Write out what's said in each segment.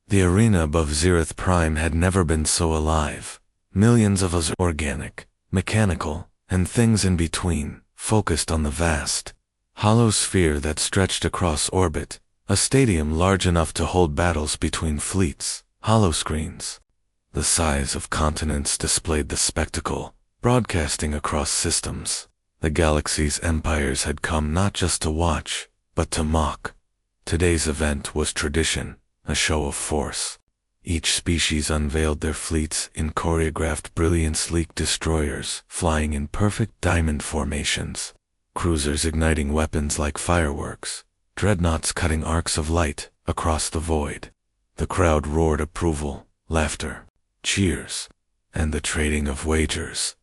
The arena above Zereth Prime had never been so alive. Millions of us, organic, mechanical, and things in between, focused on the vast, hollow sphere that stretched across orbit, a stadium large enough to hold battles between fleets, holoscreens. The size of continents displayed the spectacle, broadcasting across systems. The galaxy's empires had come not just to watch, but to mock. Today's event was tradition, a show of force. Each species unveiled their fleets in choreographed brilliant sleek destroyers, flying in perfect diamond formations. Cruisers igniting weapons like fireworks, dreadnoughts cutting arcs of light across the void. The crowd roared approval, laughter, cheers, and the trading of wagers.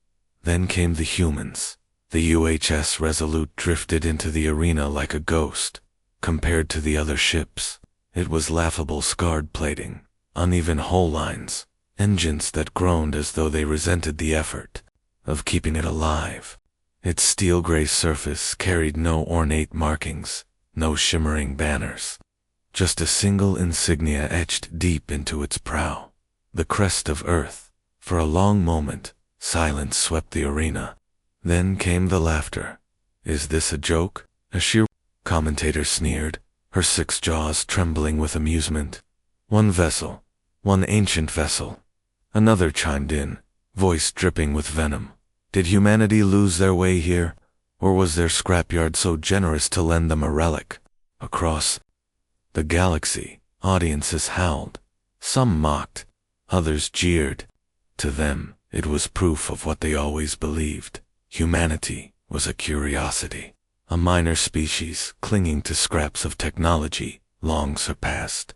Then came the humans. The UHS Resolute drifted into the arena like a ghost. Compared to the other ships, it was laughable scarred plating, uneven hull lines, engines that groaned as though they resented the effort of keeping it alive. Its steel-gray surface carried no ornate markings, no shimmering banners. Just a single insignia etched deep into its prow. The crest of Earth. For a long moment, silence swept the arena. Then came the laughter. "Is this a joke?" a sheer commentator sneered, her 6 jaws trembling with amusement. One vessel. One ancient vessel. Another chimed in, voice dripping with venom. Did humanity lose their way here? Or was their scrapyard so generous to lend them a relic? Across the galaxy, audiences howled. Some mocked, others jeered. To them, it was proof of what they always believed. Humanity was a curiosity, a minor species clinging to scraps of technology long surpassed.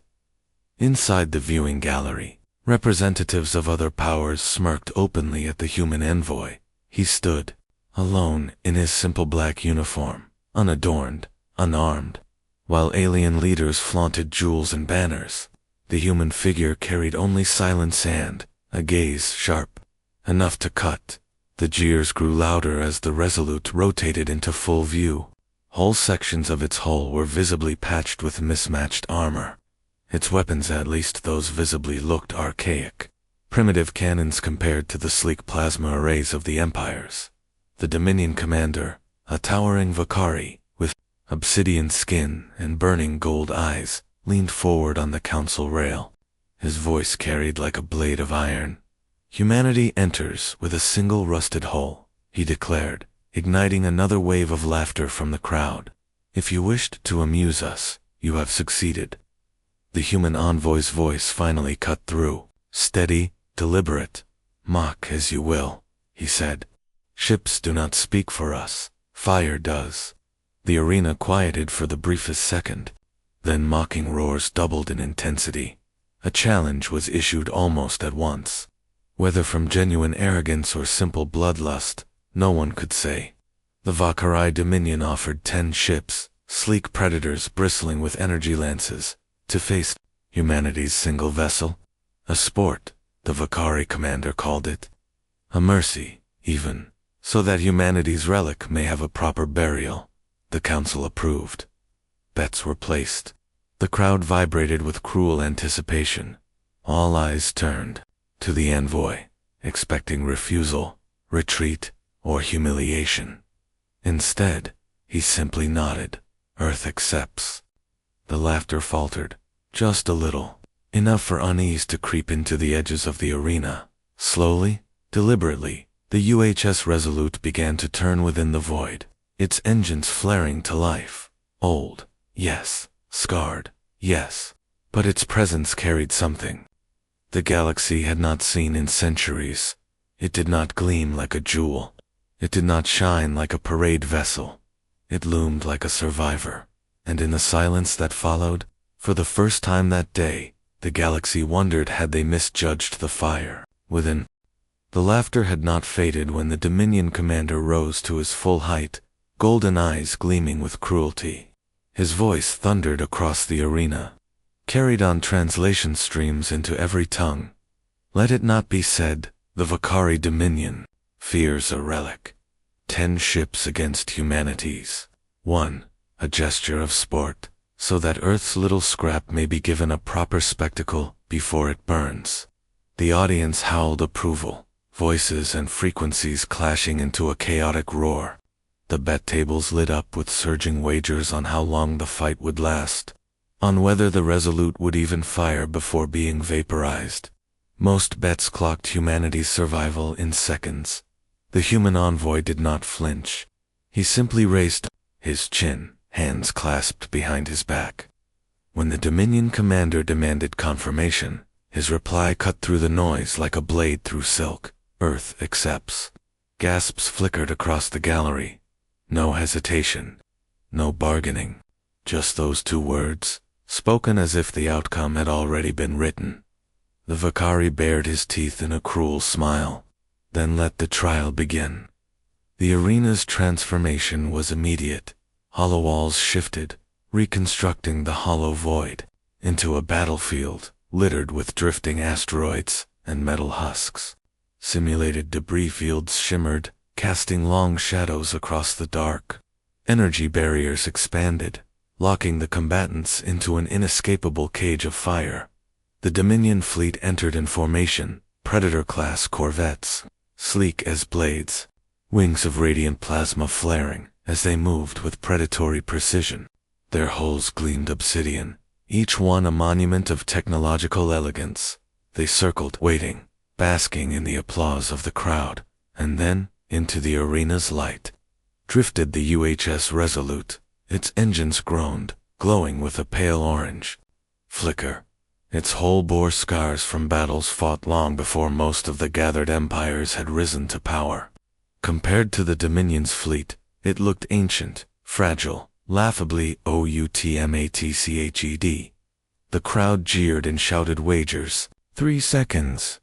Inside the viewing gallery, representatives of other powers smirked openly at the human envoy. He stood, alone in his simple black uniform, unadorned, unarmed. While alien leaders flaunted jewels and banners, the human figure carried only silent sand, a gaze sharp, enough to cut. The jeers grew louder as the Resolute rotated into full view. Whole sections of its hull were visibly patched with mismatched armor. Its weapons, at least those visibly, looked archaic. Primitive cannons compared to the sleek plasma arrays of the empires. The Dominion commander, a towering Vakari, with obsidian skin and burning gold eyes, leaned forward on the council rail. His voice carried like a blade of iron. "Humanity enters with a single rusted hull," he declared, igniting another wave of laughter from the crowd. "If you wished to amuse us, you have succeeded." The human envoy's voice finally cut through. Steady, deliberate. "Mock as you will," he said. "Ships do not speak for us. Fire does." The arena quieted for the briefest second. Then mocking roars doubled in intensity. A challenge was issued almost at once. Whether from genuine arrogance or simple bloodlust, no one could say. The Vakari Dominion offered 10 ships, sleek predators bristling with energy lances, to face humanity's single vessel. A sport, the Vakari commander called it. A mercy, even, so that humanity's relic may have a proper burial. The council approved. Bets were placed. The crowd vibrated with cruel anticipation. All eyes turned to the envoy, expecting refusal, retreat, or humiliation. Instead, he simply nodded. "Earth accepts." The laughter faltered, just a little, enough for unease to creep into the edges of the arena. Slowly, deliberately, the UHS Resolute began to turn within the void, its engines flaring to life. Old, yes. Scarred, yes. But its presence carried something the galaxy had not seen in centuries. It did not gleam like a jewel. It did not shine like a parade vessel. It loomed like a survivor. And in the silence that followed, for the first time that day, the galaxy wondered had they misjudged the fire within. The laughter had not faded when the Dominion commander rose to his full height, golden eyes gleaming with cruelty. His voice thundered across the arena, carried on translation streams into every tongue. "Let it not be said, the Vakari Dominion fears a relic. 10 ships against humanity's 1, a gesture of sport, so that Earth's little scrap may be given a proper spectacle before it burns. The audience howled approval, voices and frequencies clashing into a chaotic roar. The bet tables lit up with surging wagers on how long the fight would last, on whether the Resolute would even fire before being vaporized. Most bets clocked humanity's survival in seconds. The human envoy did not flinch. He simply raised his chin, hands clasped behind his back. When the Dominion commander demanded confirmation, his reply cut through the noise like a blade through silk. Earth accepts. Gasps flickered across the gallery. No hesitation. No bargaining. Just those two words, spoken as if the outcome had already been written. The Vakari bared his teeth in a cruel smile, then let the trial begin. The arena's transformation was immediate. Hollow walls shifted, reconstructing the hollow void into a battlefield littered with drifting asteroids and metal husks. Simulated debris fields shimmered, casting long shadows across the dark. Energy barriers expanded, locking the combatants into an inescapable cage of fire. The Dominion fleet entered in formation, Predator-class corvettes, sleek as blades, wings of radiant plasma flaring as they moved with predatory precision. Their hulls gleamed obsidian, each one a monument of technological elegance. They circled, waiting, basking in the applause of the crowd, and then, into the arena's light, drifted the UHS Resolute. Its engines groaned, glowing with a pale orange flicker. Its hull bore scars from battles fought long before most of the gathered empires had risen to power. Compared to the Dominion's fleet, it looked ancient, fragile, laughably outmatched. The crowd jeered and shouted wagers. 3 seconds.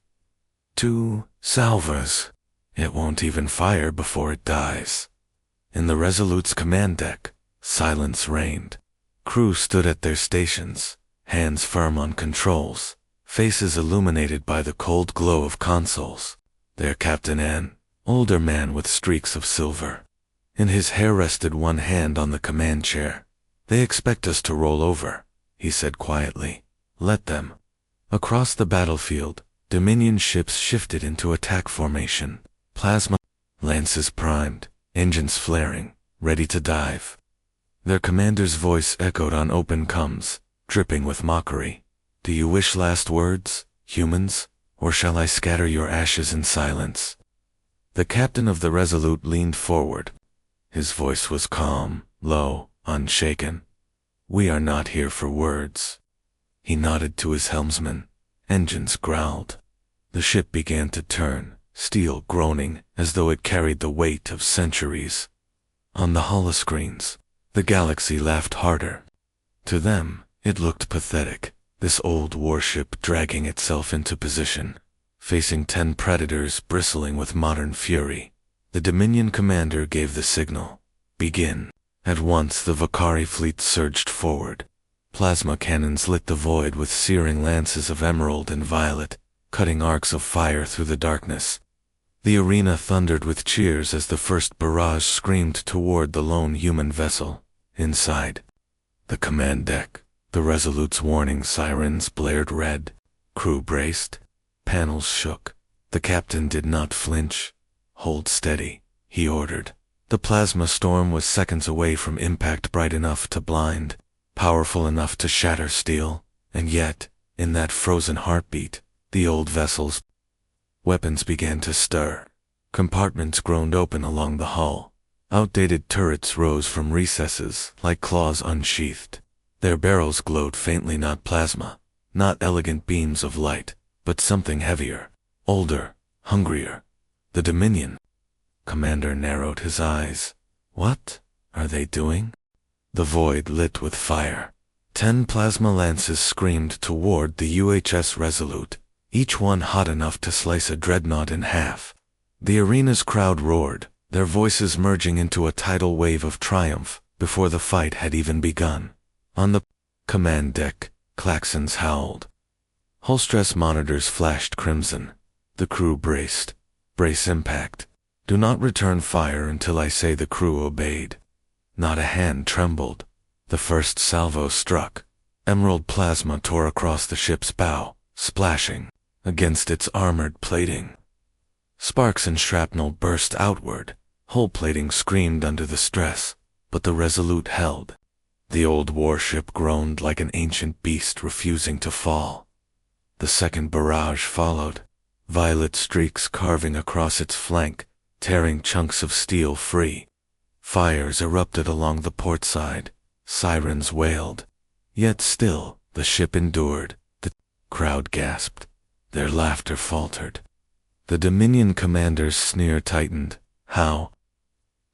2 salvas. It won't even fire before it dies. In the Resolute's command deck, silence reigned. Crew stood at their stations, hands firm on controls, faces illuminated by the cold glow of consoles. Their captain, an older man with streaks of silver. In his hair rested one hand on the command chair. "They expect us to roll over," he said quietly. "Let them." Across the battlefield, Dominion ships shifted into attack formation. Plasma lances primed, engines flaring, ready to dive. Their commander's voice echoed on open comms, dripping with mockery. "Do you wish last words, humans, or shall I scatter your ashes in silence?" The captain of the Resolute leaned forward. His voice was calm, low, unshaken. "We are not here for words." He nodded to his helmsman. Engines growled. The ship began to turn, steel groaning as though it carried the weight of centuries. On the holoscreens, the galaxy laughed harder. To them, it looked pathetic, this old warship dragging itself into position, facing 10 predators bristling with modern fury. The Dominion commander gave the signal. "Begin." At once the Vakari fleet surged forward. Plasma cannons lit the void with searing lances of emerald and violet, cutting arcs of fire through the darkness. The arena thundered with cheers as the first barrage screamed toward the lone human vessel. Inside the command deck, the Resolute's warning sirens blared red. Crew braced. Panels shook. The captain did not flinch. "Hold steady," he ordered. The plasma storm was seconds away from impact bright enough to blind, powerful enough to shatter steel, and yet, in that frozen heartbeat, the old vessel's weapons began to stir. Compartments groaned open along the hull. Outdated turrets rose from recesses like claws unsheathed. Their barrels glowed faintly, not plasma, not elegant beams of light, but something heavier, older, hungrier. The Dominion commander narrowed his eyes. "What are they doing?" The void lit with fire. 10 plasma lances screamed toward the UHS Resolute, each one hot enough to slice a dreadnought in half. The arena's crowd roared, their voices merging into a tidal wave of triumph before the fight had even begun. On the command deck, klaxons howled. Hull stress monitors flashed crimson. The crew braced. "Brace impact. Do not return fire until I say." The crew obeyed. Not a hand trembled. The first salvo struck. Emerald plasma tore across the ship's bow, splashing against its armored plating. Sparks and shrapnel burst outward. Hull plating screamed under the stress, but the Resolute held. The old warship groaned like an ancient beast refusing to fall. The second barrage followed, violet streaks carving across its flank, tearing chunks of steel free. Fires erupted along the port side. Sirens wailed. Yet still, the ship endured. The crowd gasped. Their laughter faltered. The Dominion commander's sneer tightened. How?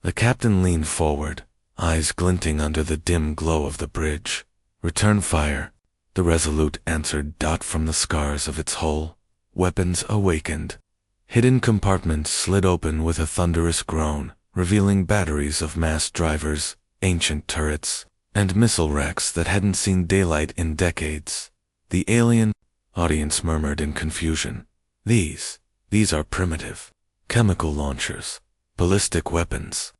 The captain leaned forward, eyes glinting under the dim glow of the bridge. Return fire. The Resolute answered from the scars of its hull. Weapons awakened. Hidden compartments slid open with a thunderous groan, revealing batteries of massed drivers, ancient turrets, and missile racks that hadn't seen daylight in decades. The alien audience murmured in confusion. These are primitive chemical launchers, ballistic weapons,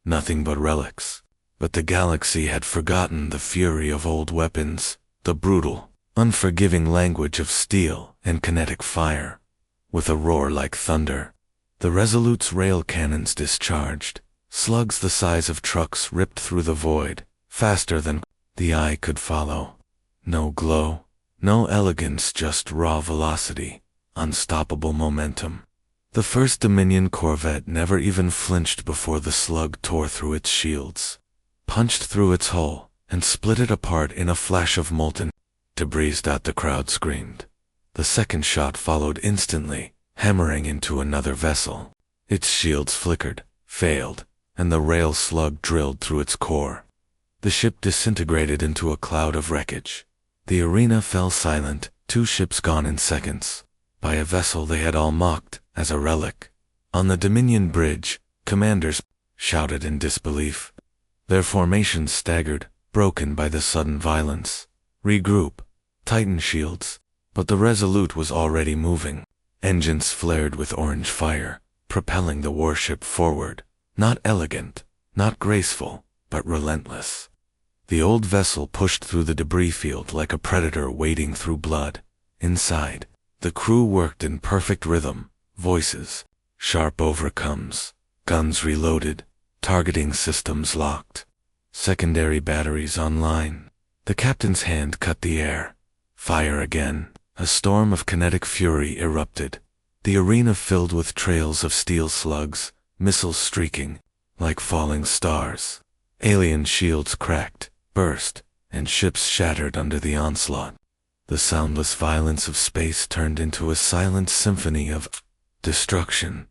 nothing but relics. But the galaxy had forgotten the fury of old weapons, the brutal, unforgiving language of steel and kinetic fire. With a roar like thunder, the Resolute's rail cannons discharged. Slugs the size of trucks ripped through the void, faster than the eye could follow. No glow, no elegance, just raw velocity, unstoppable momentum. The first Dominion corvette never even flinched before the slug tore through its shields, punched through its hull, and split it apart in a flash of molten debris. The crowd screamed. The second shot followed instantly, hammering into another vessel. Its shields flickered, failed, and the rail slug drilled through its core. The ship disintegrated into a cloud of wreckage. The arena fell silent, 2 ships gone in seconds, by a vessel they had all mocked as a relic. On the Dominion bridge, commanders shouted in disbelief. Their formations staggered, broken by the sudden violence. Regroup. Tighten shields. But the Resolute was already moving. Engines flared with orange fire, propelling the warship forward. Not elegant, not graceful, but relentless. The old vessel pushed through the debris field like a predator wading through blood. Inside, the crew worked in perfect rhythm, voices, sharp overcomes, guns reloaded, targeting systems locked, secondary batteries online. The captain's hand cut the air. Fire again. A storm of kinetic fury erupted. The arena filled with trails of steel slugs, missiles streaking like falling stars. Alien shields cracked, burst, and ships shattered under the onslaught. The soundless violence of space turned into a silent symphony of destruction.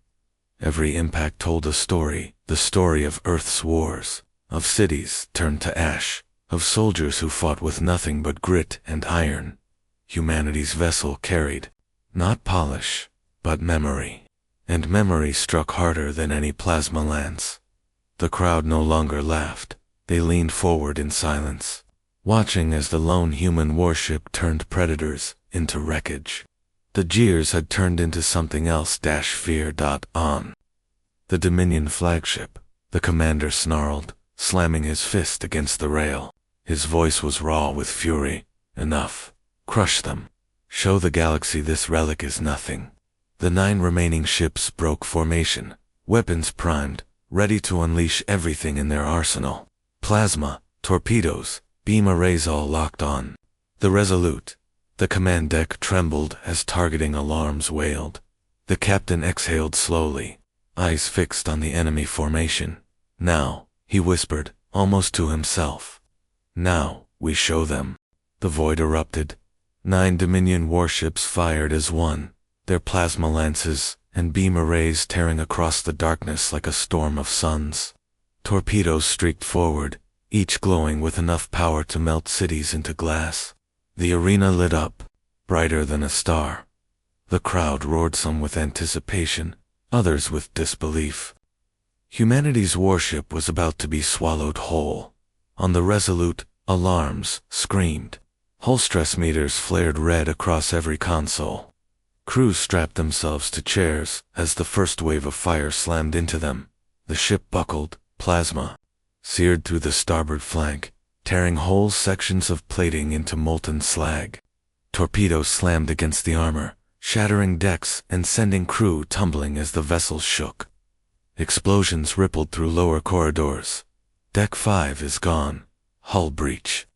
Every impact told a story, the story of Earth's wars, of cities turned to ash, of soldiers who fought with nothing but grit and iron. Humanity's vessel carried, not polish, but memory. And memory struck harder than any plasma lance. The crowd no longer laughed. They leaned forward in silence, watching as the lone human warship turned predators into wreckage. The jeers had turned into something else. Fear. On the Dominion flagship, the commander snarled, slamming his fist against the rail. His voice was raw with fury. Enough. Crush them. Show the galaxy this relic is nothing. The 9 remaining ships broke formation, weapons primed, ready to unleash everything in their arsenal. Plasma, torpedoes, beam arrays all locked on. The Resolute. The command deck trembled as targeting alarms wailed. The captain exhaled slowly, eyes fixed on the enemy formation. Now, he whispered, almost to himself. Now, we show them. The void erupted. 9 Dominion warships fired as one, their plasma lances and beam arrays tearing across the darkness like a storm of suns. Torpedoes streaked forward, each glowing with enough power to melt cities into glass. The arena lit up, brighter than a star. The crowd roared, some with anticipation, others with disbelief. Humanity's warship was about to be swallowed whole. On the Resolute, alarms screamed. Hull stress meters flared red across every console. Crews strapped themselves to chairs as the first wave of fire slammed into them. The ship buckled, plasma seared through the starboard flank, tearing whole sections of plating into molten slag. Torpedoes slammed against the armor, shattering decks and sending crew tumbling as the vessel shook. Explosions rippled through lower corridors. Deck 5 is gone. Hull breach.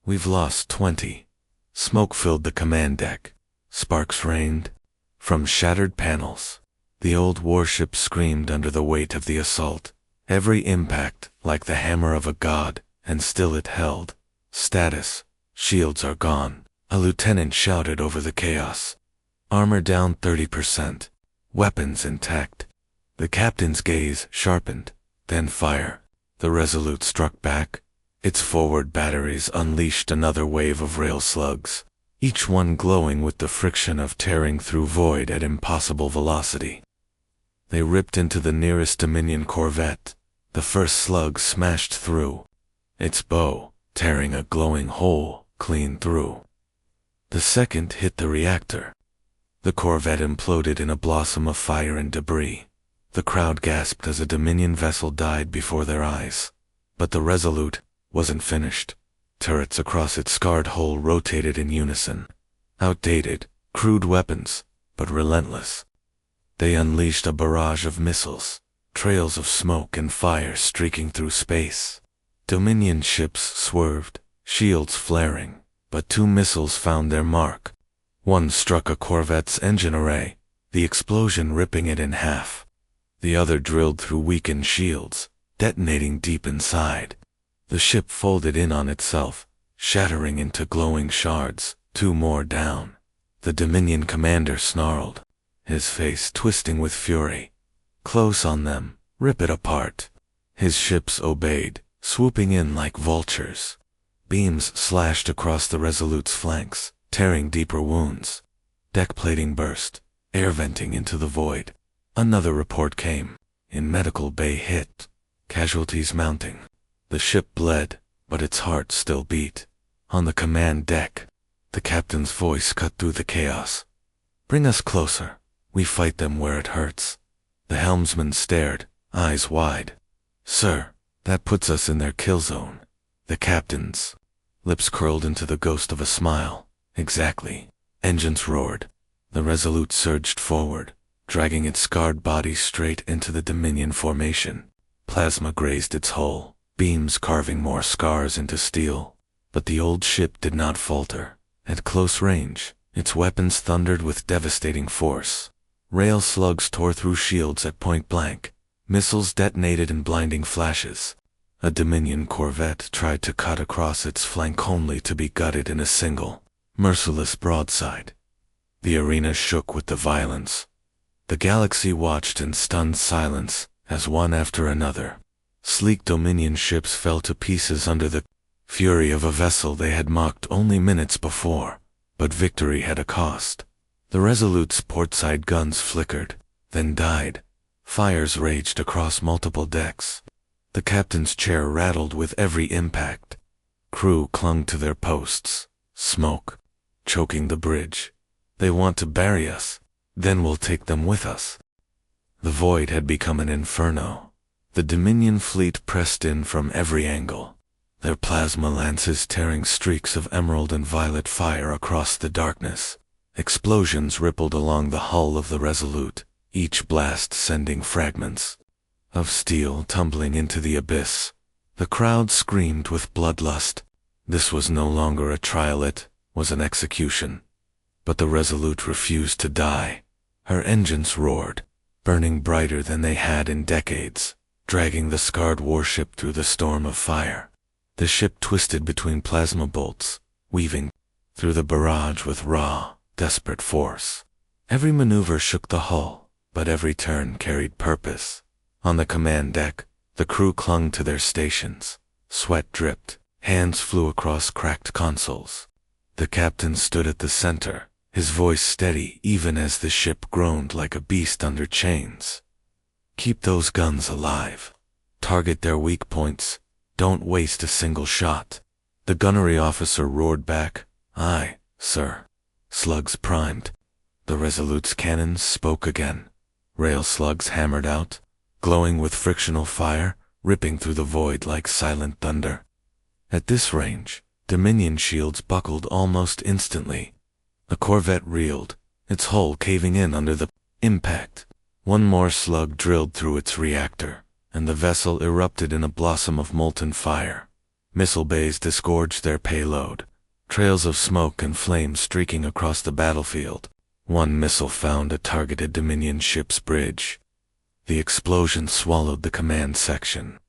We've lost 20. Smoke filled the command deck. Sparks rained from shattered panels. The old warship screamed under the weight of the assault. Every impact like the hammer of a god, and still it held. Status: shields are gone. A lieutenant shouted over the chaos. Armor down 30%. Weapons intact. The captain's gaze sharpened. Then fire. The Resolute struck back. Its forward batteries unleashed another wave of rail slugs, each one glowing with the friction of tearing through void at impossible velocity. They ripped into the nearest Dominion corvette. The first slug smashed through its bow, tearing a glowing hole clean through. The second hit the reactor. The corvette imploded in a blossom of fire and debris. The crowd gasped as a Dominion vessel died before their eyes. But the Resolute wasn't finished. Turrets across its scarred hull rotated in unison. Outdated, crude weapons, but relentless. They unleashed a barrage of missiles, trails of smoke and fire streaking through space. Dominion ships swerved, shields flaring, but 2 missiles found their mark. One struck a corvette's engine array, the explosion ripping it in half. The other drilled through weakened shields, detonating deep inside. The ship folded in on itself, shattering into glowing shards. 2 more down. The Dominion commander snarled, his face twisting with fury. Close on them, rip it apart. His ships obeyed, swooping in like vultures. Beams slashed across the Resolute's flanks, tearing deeper wounds. Deck plating burst, air venting into the void. Another report came. In medical bay hit. Casualties mounting. The ship bled, but its heart still beat. On the command deck, the captain's voice cut through the chaos. Bring us closer. We fight them where it hurts. The helmsman stared, eyes wide. Sir, that puts us in their kill zone. The captain's lips curled into the ghost of a smile. Exactly. Engines roared. The Resolute surged forward, dragging its scarred body straight into the Dominion formation. Plasma grazed its hull, beams carving more scars into steel. But the old ship did not falter. At close range, its weapons thundered with devastating force. Rail slugs tore through shields at point blank. Missiles detonated in blinding flashes. A Dominion corvette tried to cut across its flank only to be gutted in a single, merciless broadside. The arena shook with the violence. The galaxy watched in stunned silence as one after another, sleek Dominion ships fell to pieces under the fury of a vessel they had mocked only minutes before. But victory had a cost. The Resolute's portside guns flickered, then died. Fires raged across multiple decks. The captain's chair rattled with every impact. Crew clung to their posts, smoke choking the bridge. They want to bury us, then we'll take them with us. The void had become an inferno. The Dominion fleet pressed in from every angle, their plasma lances tearing streaks of emerald and violet fire across the darkness. Explosions rippled along the hull of the Resolute, each blast sending fragments of steel tumbling into the abyss. The crowd screamed with bloodlust. This was no longer a trial, it was an execution. But the Resolute refused to die. Her engines roared, burning brighter than they had in decades, dragging the scarred warship through the storm of fire. The ship twisted between plasma bolts, weaving through the barrage with raw, desperate force. Every maneuver shook the hull, but every turn carried purpose. On the command deck, the crew clung to their stations. Sweat dripped, hands flew across cracked consoles. The captain stood at the center, his voice steady even as the ship groaned like a beast under chains. Keep those guns alive. Target their weak points. Don't waste a single shot. The gunnery officer roared back, Aye, sir. Slugs primed. The Resolute's cannons spoke again. Rail slugs hammered out, glowing with frictional fire, ripping through the void like silent thunder. At this range, Dominion shields buckled almost instantly. The corvette reeled, its hull caving in under the impact. One more slug drilled through its reactor, and the vessel erupted in a blossom of molten fire. Missile bays disgorged their payload, trails of smoke and flame streaking across the battlefield. One missile found a targeted Dominion ship's bridge. The explosion swallowed the command section,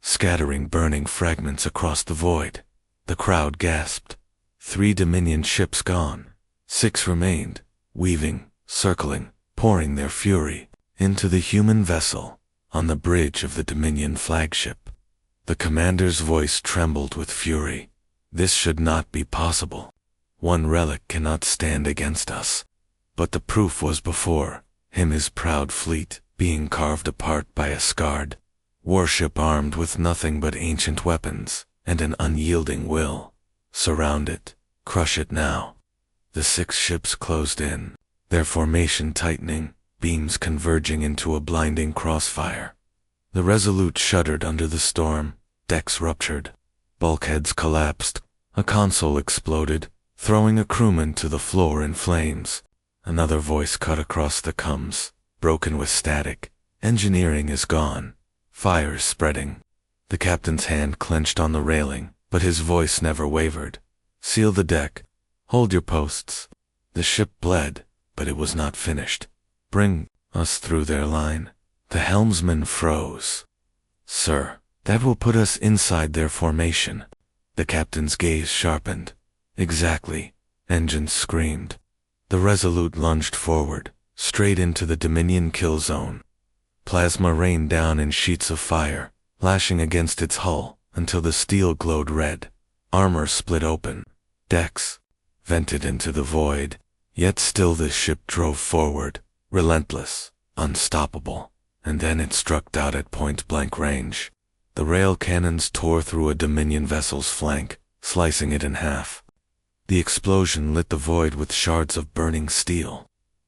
scattering burning fragments across the void. The crowd gasped. 3 Dominion ships gone. 6 remained, weaving, circling, pouring their fury into the human vessel on the bridge of the Dominion flagship. The commander's voice trembled with fury. This should not be possible. One relic cannot stand against us. But the proof was before him, his proud fleet being carved apart by a scarred warship armed with nothing but ancient weapons and an unyielding will. Surround it, crush it now. The 6 ships closed in, their formation tightening, beams converging into a blinding crossfire. The Resolute shuddered under the storm, decks ruptured, bulkheads collapsed, a console exploded, throwing a crewman to the floor in flames. Another voice cut across the comms, broken with static. Engineering is gone. Fire's spreading. The captain's hand clenched on the railing, but his voice never wavered. Seal the deck. Hold your posts. The ship bled, but it was not finished. Bring us through their line. The helmsman froze. Sir, that will put us inside their formation. The captain's gaze sharpened. Exactly. Engines screamed. The Resolute lunged forward, straight into the Dominion kill zone. Plasma rained down in sheets of fire, lashing against its hull until the steel glowed red. Armor split open. Decks vented into the void. Yet still the ship drove forward, relentless, unstoppable. And then it struck out at point-blank range. The rail cannons tore through a Dominion vessel's flank, slicing it in half. The explosion lit the void with shards of burning steel.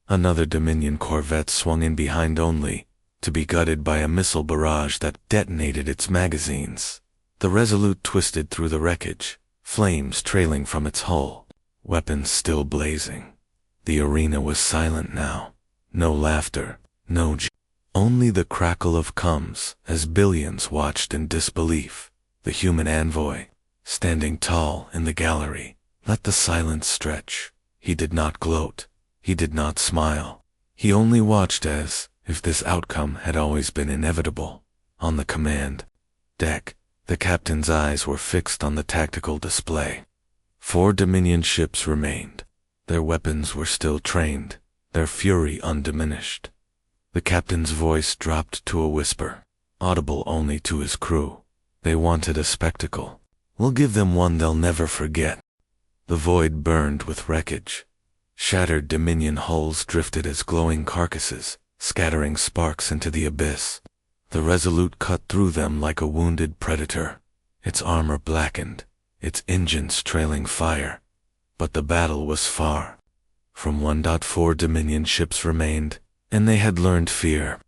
Another Dominion corvette swung in behind only to be gutted by a missile barrage that detonated its magazines. The Resolute twisted through the wreckage, flames trailing from its hull, weapons still blazing. The arena was silent now. No laughter, no only the crackle of comms as billions watched in disbelief. The human envoy, standing tall in the gallery, let the silence stretch. He did not gloat. He did not smile. He only watched as if this outcome had always been inevitable. On the command deck, the captain's eyes were fixed on the tactical display. 4 Dominion ships remained. Their weapons were still trained, their fury undiminished. The captain's voice dropped to a whisper, audible only to his crew. They wanted a spectacle. We'll give them one they'll never forget. The void burned with wreckage. Shattered Dominion hulls drifted as glowing carcasses, scattering sparks into the abyss. The Resolute cut through them like a wounded predator, its armor blackened, its engines trailing fire. But the battle was far from 1.4 Dominion ships remained, and they had learned fear.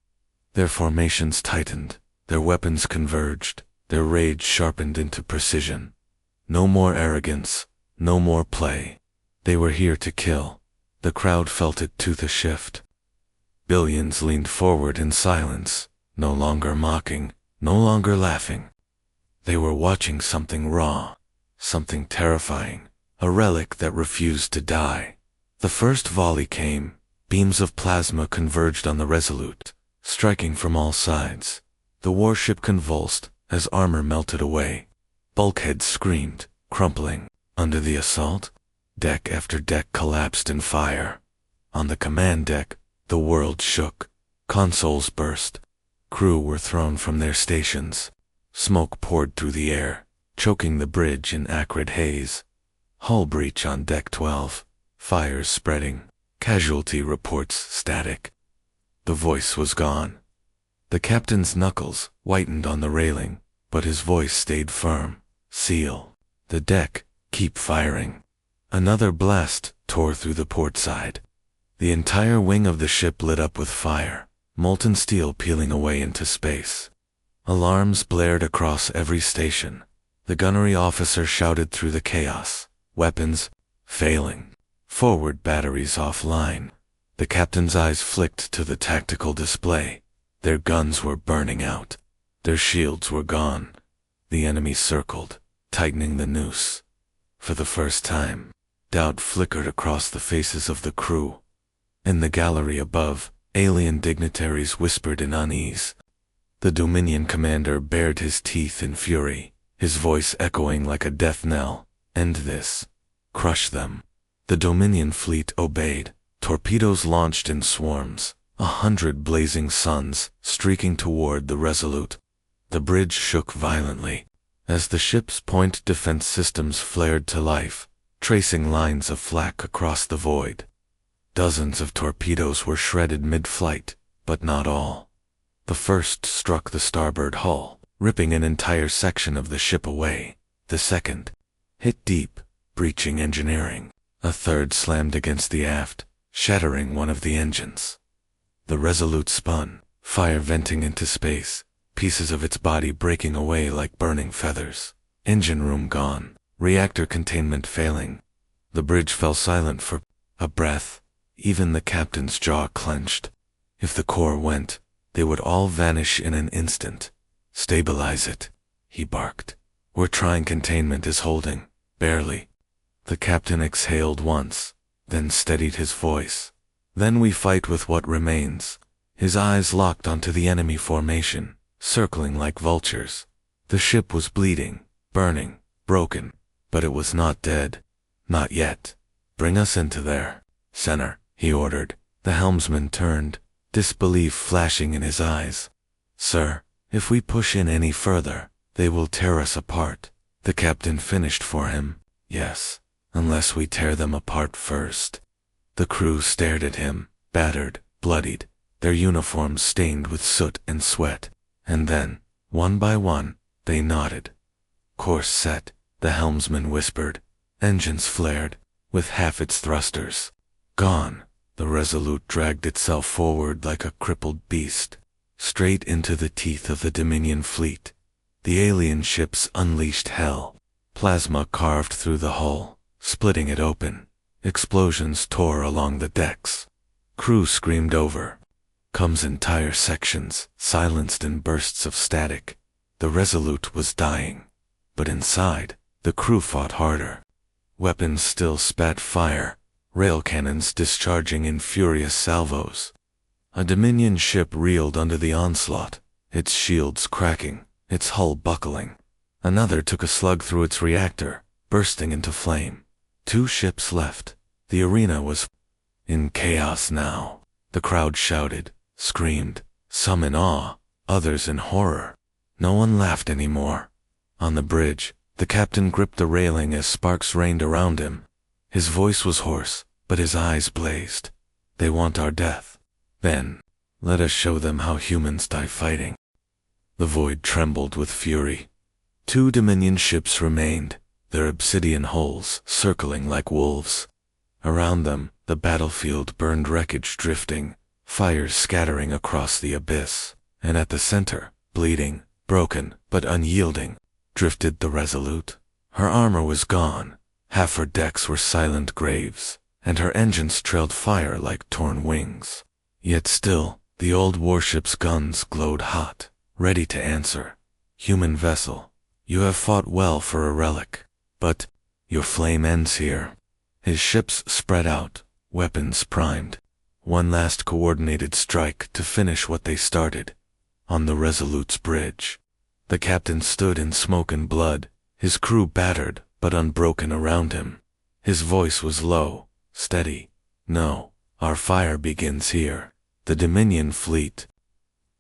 Their formations tightened, their weapons converged, their rage sharpened into precision. No more arrogance, no more play. They were here to kill. The crowd felt it to the shift. Billions leaned forward in silence, no longer mocking, no longer laughing. They were watching something raw, something terrifying, a relic that refused to die. The first volley came. Beams of plasma converged on the Resolute, striking from all sides. The warship convulsed as armor melted away. Bulkheads screamed, crumpling under the assault. Deck after deck collapsed in fire. On the command deck, the world shook. Consoles burst. Crew were thrown from their stations. Smoke poured through the air, choking the bridge in acrid haze. Hull breach on deck 12. Fires spreading. Casualty reports static. The voice was gone. The captain's knuckles whitened on the railing, but his voice stayed firm. Seal the deck, keep firing. Another blast tore through the port side. The entire wing of the ship lit up with fire, molten steel peeling away into space. Alarms blared across every station. The gunnery officer shouted through the chaos. Weapons failing. Forward batteries offline. The captain's eyes flicked to the tactical display. Their guns were burning out. Their shields were gone. The enemy circled, tightening the noose. For the first time, doubt flickered across the faces of the crew. In the gallery above, alien dignitaries whispered in unease. The Dominion commander bared his teeth in fury, his voice echoing like a death knell. End this. Crush them. The Dominion fleet obeyed, torpedoes launched in swarms, 100 blazing suns streaking toward the Resolute. The bridge shook violently, as the ship's point defense systems flared to life, tracing lines of flak across the void. Dozens of torpedoes were shredded mid-flight, but not all. The first struck the starboard hull, ripping an entire section of the ship away. The second hit deep, breaching engineering. A third slammed against the aft, shattering one of the engines. The Resolute spun, fire venting into space, pieces of its body breaking away like burning feathers. Engine room gone, reactor containment failing. The bridge fell silent for a breath. Even the captain's jaw clenched. If the core went, they would all vanish in an instant. Stabilize it, he barked. We're trying. Containment is holding, barely. The captain exhaled once, then steadied his voice. Then we fight with what remains. His eyes locked onto the enemy formation, circling like vultures. The ship was bleeding, burning, broken, but it was not dead. Not yet. Bring us into their center, he ordered. The helmsman turned, disbelief flashing in his eyes. Sir, if we push in any further, they will tear us apart. The captain finished for him. Yes, unless we tear them apart first. The crew stared at him, battered, bloodied, their uniforms stained with soot and sweat. And then, one by one, they nodded. Course set, the helmsman whispered. Engines flared, with half its thrusters gone. The Resolute dragged itself forward like a crippled beast, straight into the teeth of the Dominion fleet. The alien ships unleashed hell. Plasma carved through the hull, splitting it open. Explosions tore along the decks. Crew screamed over. Comes entire sections, silenced in bursts of static. The Resolute was dying. But inside, the crew fought harder. Weapons still spat fire, rail cannons discharging in furious salvos. A Dominion ship reeled under the onslaught, its shields cracking, its hull buckling. Another took a slug through its reactor, bursting into flame. 2 ships left. The arena was in chaos now. The crowd shouted, screamed, some in awe, others in horror. No one laughed anymore. On the bridge, the captain gripped the railing as sparks rained around him. His voice was hoarse, but his eyes blazed. They want our death. Then, let us show them how humans die fighting. The void trembled with fury. 2 Dominion ships remained, their obsidian hulls circling like wolves. Around them, the battlefield burned, wreckage drifting, fires scattering across the abyss. And at the center, bleeding, broken, but unyielding, drifted the Resolute. Her armor was gone. Half her decks were silent graves, and her engines trailed fire like torn wings. Yet still, the old warship's guns glowed hot, ready to answer. Human vessel, you have fought well for a relic, but your flame ends here. His ships spread out, weapons primed. One last coordinated strike to finish what they started. On the Resolute's bridge, the captain stood in smoke and blood, his crew battered but unbroken around him. His voice was low, steady. No, our fire begins here. The Dominion fleet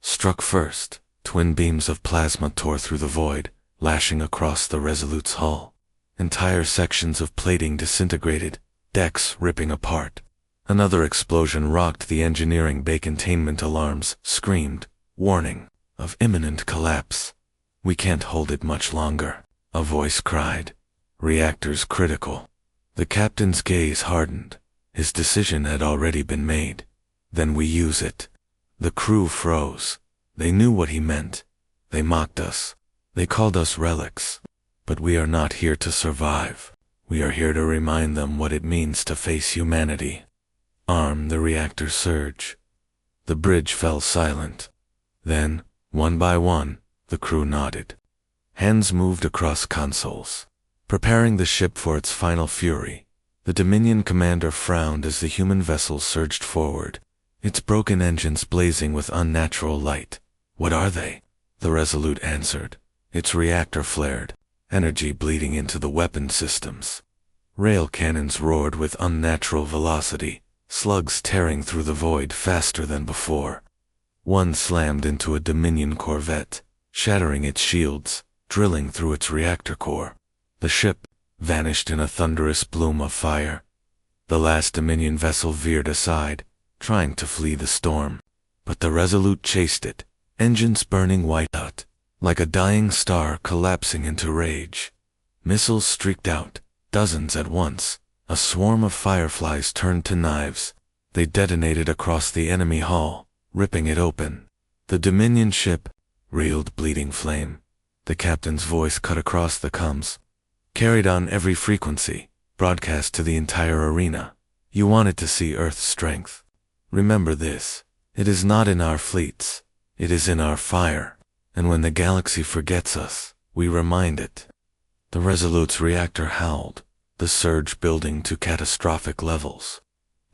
struck first. Twin beams of plasma tore through the void, lashing across the Resolute's hull. Entire sections of plating disintegrated, decks ripping apart. Another explosion rocked the engineering bay. Containment alarms screamed, warning of imminent collapse. We can't hold it much longer, a voice cried. Reactors critical. The captain's gaze hardened. His decision had already been made. Then we use it. The crew froze. They knew what he meant. They mocked us. They called us relics. But we are not here to survive. We are here to remind them what it means to face humanity. Arm the reactor surge. The bridge fell silent. Then, one by one, the crew nodded. Hands moved across consoles, preparing the ship for its final fury. The Dominion commander frowned as the human vessel surged forward, its broken engines blazing with unnatural light. "What are they?" the Resolute answered. Its reactor flared, energy bleeding into the weapon systems. Rail cannons roared with unnatural velocity, slugs tearing through the void faster than before. One slammed into a Dominion corvette, shattering its shields, drilling through its reactor core. The ship vanished in a thunderous plume of fire. The last Dominion vessel veered aside, trying to flee the storm. But the Resolute chased it, engines burning white out, like a dying star collapsing into rage. Missiles streaked out, dozens at once. A swarm of fireflies turned to knives. They detonated across the enemy hull, ripping it open. The Dominion ship reeled, bleeding flame. The captain's voice cut across the comms, carried on every frequency, broadcast to the entire arena. "You wanted to see Earth's strength. Remember this. It is not in our fleets. It is in our fire. And when the galaxy forgets us, we remind it." The Resolute's reactor howled, the surge building to catastrophic levels.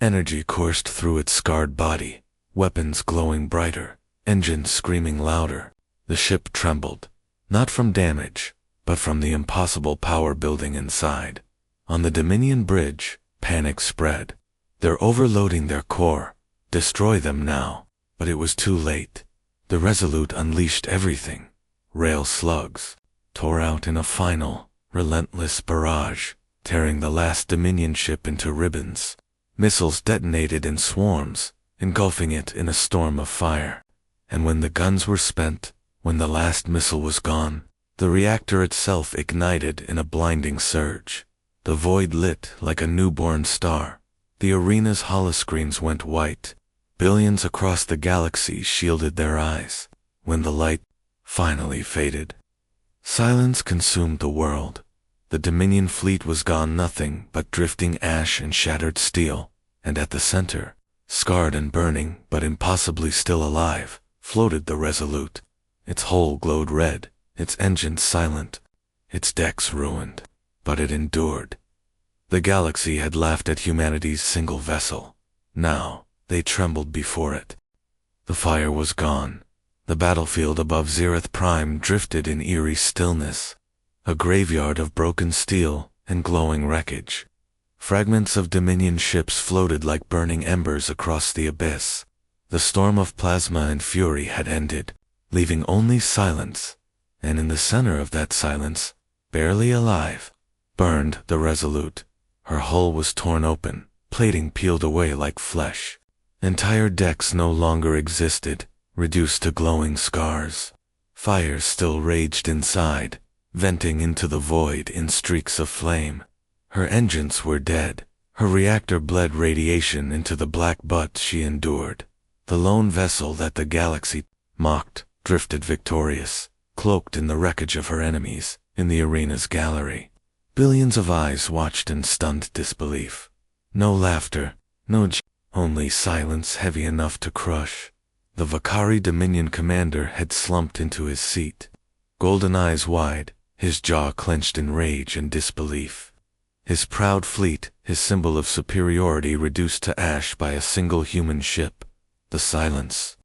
Energy coursed through its scarred body, weapons glowing brighter, engines screaming louder. The ship trembled, not from damage, but from the impossible power building inside. On the Dominion bridge, panic spread. "They're overloading their core. Destroy them now." But it was too late. The Resolute unleashed everything. Rail slugs tore out in a final, relentless barrage, tearing the last Dominion ship into ribbons. Missiles detonated in swarms, engulfing it in a storm of fire. And when the guns were spent, when the last missile was gone, the reactor itself ignited in a blinding surge. The void lit like a newborn star. The arena's holoscreens went white. Billions across the galaxy shielded their eyes. When the light finally faded, silence consumed the world. The Dominion fleet was gone, nothing but drifting ash and shattered steel, and at the center, scarred and burning but impossibly still alive, floated the Resolute. Its hull glowed red, its engines silent, its decks ruined, but it endured. The galaxy had laughed at humanity's single vessel. Now, they trembled before it. The fire was gone. The battlefield above Zereth Prime drifted in eerie stillness, a graveyard of broken steel and glowing wreckage. Fragments of Dominion ships floated like burning embers across the abyss. The storm of plasma and fury had ended, leaving only silence, and in the center of that silence, barely alive, burned the Resolute. Her hull was torn open, plating peeled away like flesh. Entire decks no longer existed, reduced to glowing scars. Fire still raged inside, venting into the void in streaks of flame. Her engines were dead. Her reactor bled radiation into the black butt she endured. The lone vessel that the galaxy mocked drifted victorious, cloaked in the wreckage of her enemies, in the arena's gallery. Billions of eyes watched in stunned disbelief. No laughter, no only silence heavy enough to crush. The Vakari Dominion commander had slumped into his seat, golden eyes wide, his jaw clenched in rage and disbelief. His proud fleet, his symbol of superiority, reduced to ash by a single human ship. The silence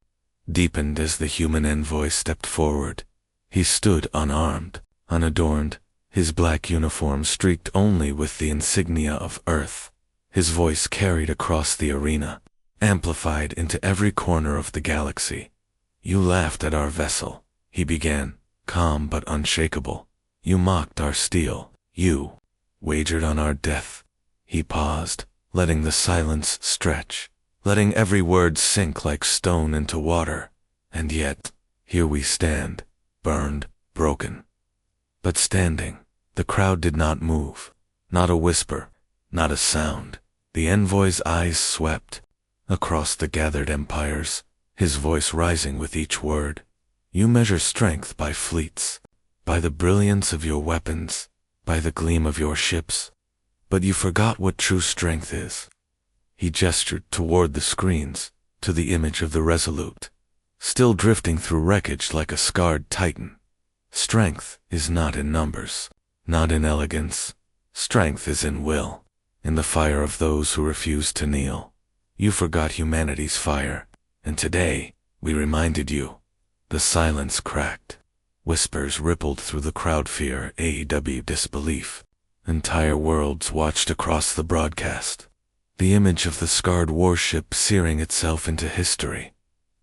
deepened as the human envoy stepped forward. He stood unarmed, unadorned, his black uniform streaked only with the insignia of Earth. His voice carried across the arena, amplified into every corner of the galaxy. "You laughed at our vessel," he began, calm but unshakable. "You mocked our steel. You wagered on our death." He paused, letting the silence stretch, letting every word sink like stone into water. "And yet, here we stand, burned, broken." But standing, the crowd did not move. Not a whisper, not a sound. The envoy's eyes swept across the gathered empires, his voice rising with each word. "You measure strength by fleets, by the brilliance of your weapons, by the gleam of your ships. But you forgot what true strength is. He gestured toward the screens, to the image of the Resolute, still drifting through wreckage like a scarred titan. Strength is not in numbers, not in elegance. Strength is in will, in the fire of those who refuse to kneel. You forgot humanity's fire, and today, we reminded you. The silence cracked. Whispers rippled through the crowd, fear, AEW disbelief. Entire worlds watched across the broadcast. The image of the scarred warship searing itself into history.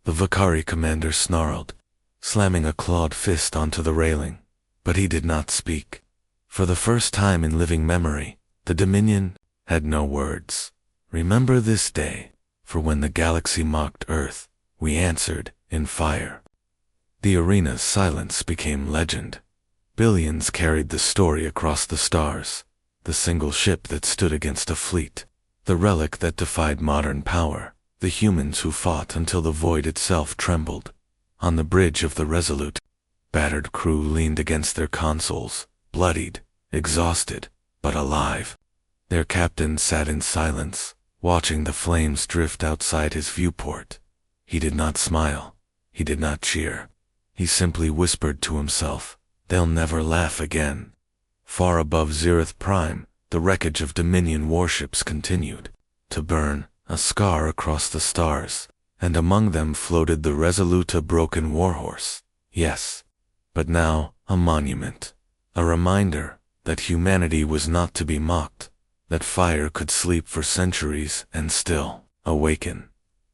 The Vakari commander snarled, slamming a clawed fist onto the railing. But he did not speak. For the first time in living memory, the Dominion had no words. Remember this day, for when the galaxy mocked Earth, we answered in fire. The arena's silence became legend. Billions carried the story across the stars, the single ship that stood against a fleet, the relic that defied modern power, the humans who fought until the void itself trembled. On the bridge of the Resolute, battered crew leaned against their consoles, bloodied, exhausted, but alive. Their captain sat in silence, watching the flames drift outside his viewport. He did not smile. He did not cheer. He simply whispered to himself, "They'll never laugh again." Far above Zereth Prime, the wreckage of Dominion warships continued to burn, a scar across the stars, and among them floated the Resolute, a broken warhorse. Yes, but now a monument, a reminder that humanity was not to be mocked, that fire could sleep for centuries and still awaken,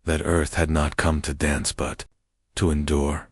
that Earth had not come to dance but to endure.